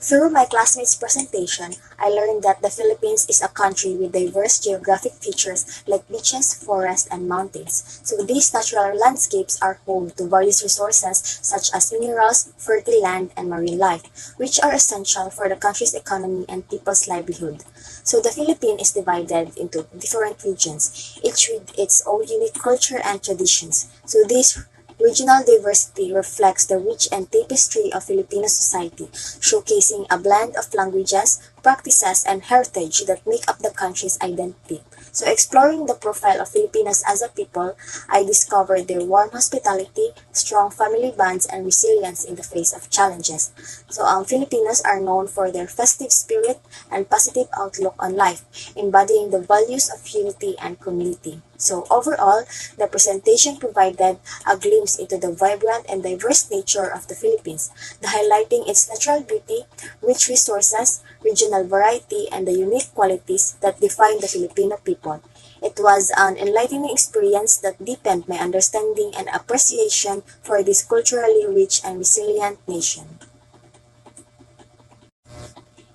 Through my classmates' presentation, I learned that the Philippines is a country with diverse geographic features like beaches, forests, and mountains. So these natural landscapes are home to various resources such as minerals, fertile land, and marine life, which are essential for the country's economy and people's livelihood. So the Philippines is divided into different regions, each with its own unique culture and traditions. So this regional diversity reflects the rich and tapestry of Filipino society, showcasing a blend of languages, practices, and heritage that make up the country's identity. So exploring the profile of Filipinos as a people, I discovered their warm hospitality, strong family bonds, and resilience in the face of challenges. So Filipinos are known for their festive spirit and positive outlook on life, embodying the values of unity and community. So overall, the presentation provided a glimpse into the vibrant and diverse nature of the Philippines, highlighting its natural beauty, rich resources, regional variety, and the unique qualities that define the Filipino people. It was an enlightening experience that deepened my understanding and appreciation for this culturally rich and resilient nation.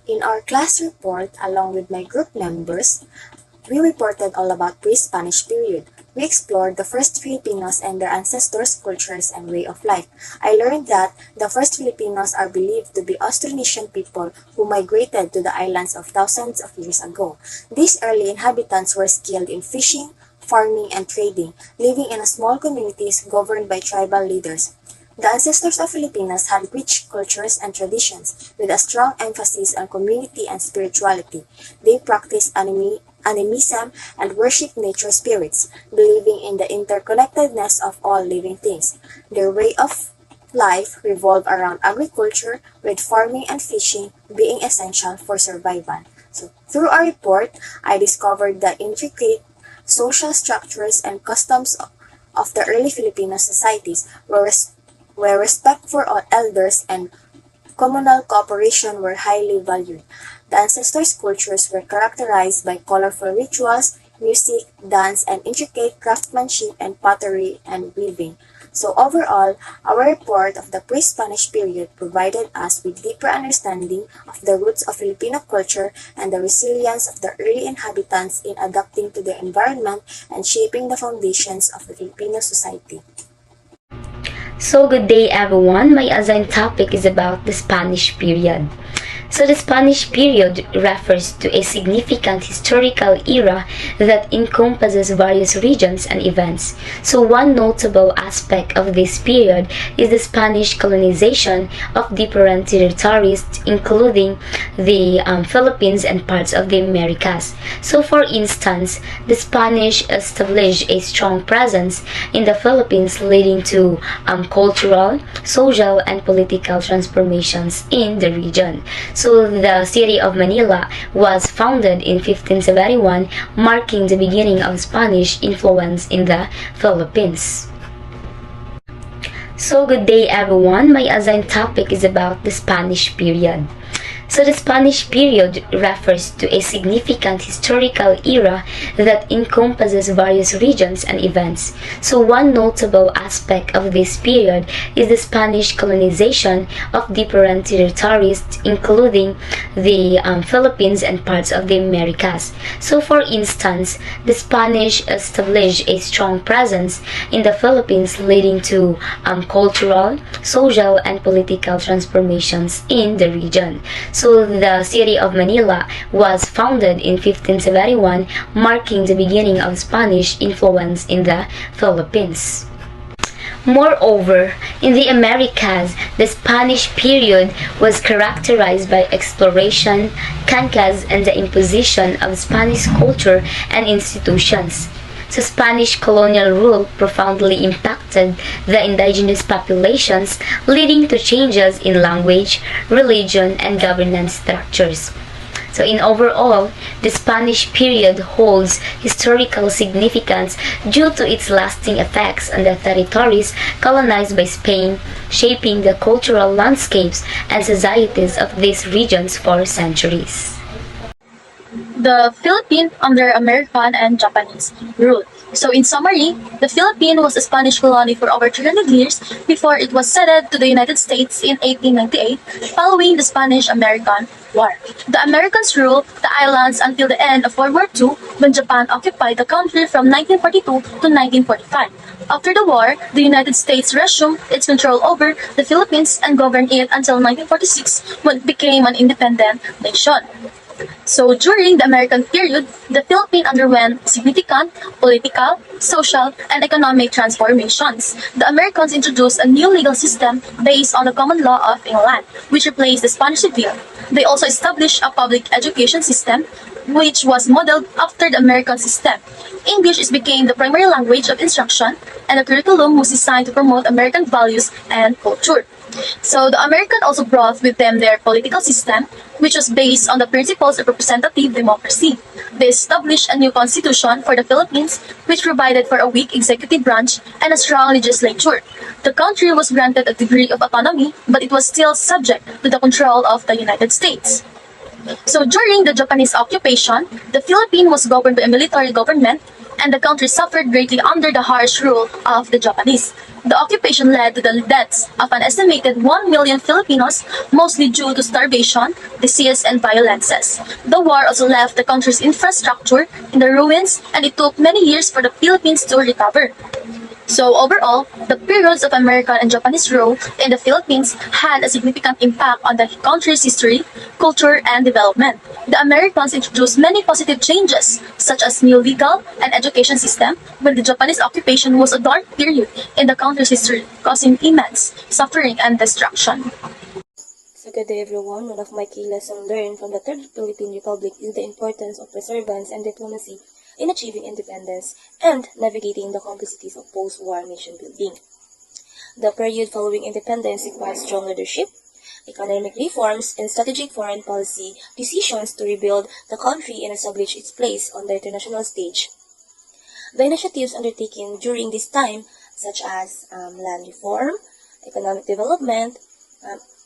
In our class report, along with my group members, we reported all about pre-Spanish period. We explored the first Filipinos and their ancestors' cultures and way of life. I learned that the first Filipinos are believed to be Austronesian people who migrated to the islands of thousands of years ago. These early inhabitants were skilled in fishing, farming, and trading, living in small communities governed by tribal leaders. The ancestors of Filipinos had rich cultures and traditions, with a strong emphasis on community and spirituality. They practiced animism and worshipped nature spirits, believing in the interconnectedness of all living things. Their way of life revolved around agriculture, with farming and fishing being essential for survival. So, through our report, I discovered the intricate social structures and customs of the early Filipino societies, where respect for all elders and communal cooperation were highly valued. The ancestors' cultures were characterized by colorful rituals, music, dance, and intricate craftsmanship and pottery and weaving. So overall, our report of the pre-Spanish period provided us with deeper understanding of the roots of Filipino culture and the resilience of the early inhabitants in adapting to their environment and shaping the foundations of the Filipino society. So good day everyone, my assigned topic is about the Spanish period. So the Spanish period refers to a significant historical era that encompasses various regions and events. So one notable aspect of this period is the Spanish colonization of different territories, including the Philippines and parts of the Americas. So for instance, the Spanish established a strong presence in the Philippines, leading to cultural, social, and political transformations in the region. So the city of Manila was founded in 1571, marking the beginning of Spanish influence in the Philippines. So good day everyone, my assigned topic is about the Spanish period. So the Spanish period refers to a significant historical era that encompasses various regions and events. So one notable aspect of this period is the Spanish colonization of different territories, including the Philippines and parts of the Americas. So for instance, the Spanish established a strong presence in the Philippines, leading to cultural, social, and political transformations in the region. So the city of Manila was founded in 1571, marking the beginning of Spanish influence in the Philippines. Moreover, in the Americas, the Spanish period was characterized by exploration, conquest, and the imposition of Spanish culture and institutions. So Spanish colonial rule profoundly impacted the indigenous populations, leading to changes in language, religion, and governance structures. So in overall, the Spanish period holds historical significance due to its lasting effects on the territories colonized by Spain, shaping the cultural landscapes and societies of these regions for centuries. The Philippines under American and Japanese rule. So in summary, the Philippines was a Spanish colony for over 300 years before it was ceded to the United States in 1898 following the Spanish-American War. The Americans ruled the islands until the end of World War II when Japan occupied the country from 1942 to 1945. After the war, the United States resumed its control over the Philippines and governed it until 1946 when it became an independent nation. So during the American period, the Philippines underwent significant political, social, and economic transformations. The Americans introduced a new legal system based on the common law of England, which replaced the Spanish civil. They also established a public education system, which was modeled after the American system. English became the primary language of instruction, and the curriculum was designed to promote American values and culture. So the Americans also brought with them their political system, which was based on the principles of representative democracy. They established a new constitution for the Philippines, which provided for a weak executive branch and a strong legislature. The country was granted a degree of autonomy, but it was still subject to the control of the United States. So during the Japanese occupation, the Philippines was governed by a military government, and the country suffered greatly under the harsh rule of the Japanese. The occupation led to the deaths of an estimated 1 million Filipinos, mostly due to starvation, disease, and violences. The war also left the country's infrastructure in the ruins, and it took many years for the Philippines to recover. So overall, the periods of American and Japanese rule in the Philippines had a significant impact on the country's history, culture, and development. The Americans introduced many positive changes, such as new legal and education system, while the Japanese occupation was a dark period in the country's history, causing immense suffering and destruction. So good day everyone. One of my key lessons learned from the Third Philippine Republic is the importance of perseverance and diplomacy in achieving independence and navigating the complexities of post-war nation building. The period following independence required strong leadership, economic reforms, and strategic foreign policy decisions to rebuild the country and establish its place on the international stage. The initiatives undertaken during this time, such as land reform, economic development,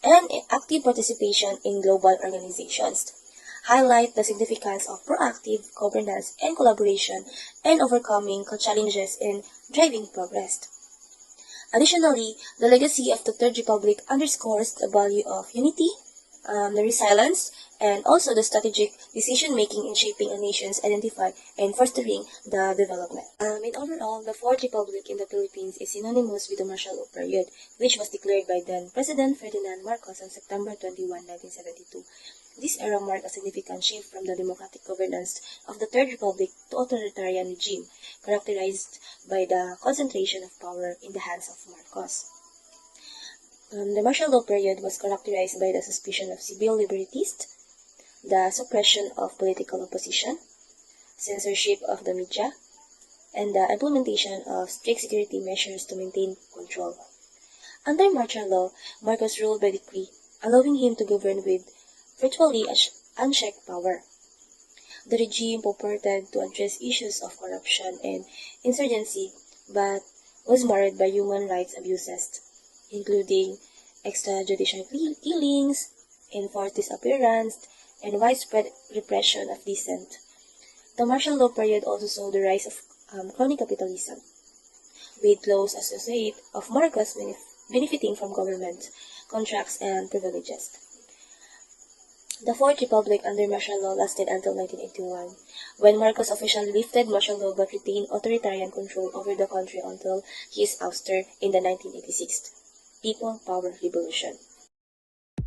and active participation in global organizations, highlight the significance of proactive governance and collaboration and overcoming challenges in driving progress. Additionally, the legacy of the Third Republic underscores the value of unity, the resilience, and also the strategic decision-making in shaping a nation's identity and fostering the development. In overall, the Fourth Republic in the Philippines is synonymous with the martial law period, which was declared by then President Ferdinand Marcos on September 21, 1972. This era marked a significant shift from the democratic governance of the Third Republic to authoritarian regime, characterized by the concentration of power in the hands of Marcos. The martial law period was characterized by the suspicion of civil liberties, the suppression of political opposition, censorship of the media, and the implementation of strict security measures to maintain control. Under martial law, Marcos ruled by decree, allowing him to govern with virtually unchecked power. The regime purported to address issues of corruption and insurgency, but was marred by human rights abuses, including extrajudicial killings, enforced disappearance, and widespread repression of dissent. The martial law period also saw the rise of crony capitalism, with close associate of Marcos benefiting from government contracts and privileges. The Fourth Republic under martial law lasted until 1981, when Marcos officially lifted martial law but retained authoritarian control over the country until his ouster in the 1986 People Power Revolution.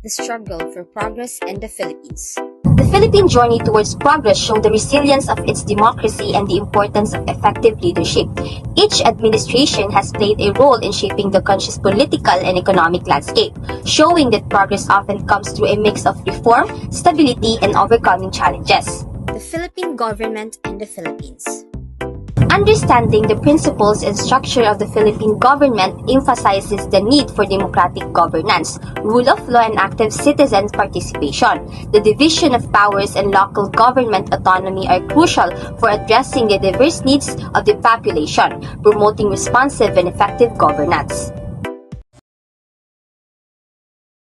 The struggle for progress in the Philippines. The Philippine journey towards progress showed the resilience of its democracy and the importance of effective leadership. Each administration has played a role in shaping the country's political and economic landscape, showing that progress often comes through a mix of reform, stability, and overcoming challenges. The Philippine government in the Philippines. Understanding the principles and structure of the Philippine government emphasizes the need for democratic governance, rule of law, and active citizen participation. The division of powers and local government autonomy are crucial for addressing the diverse needs of the population, promoting responsive and effective governance.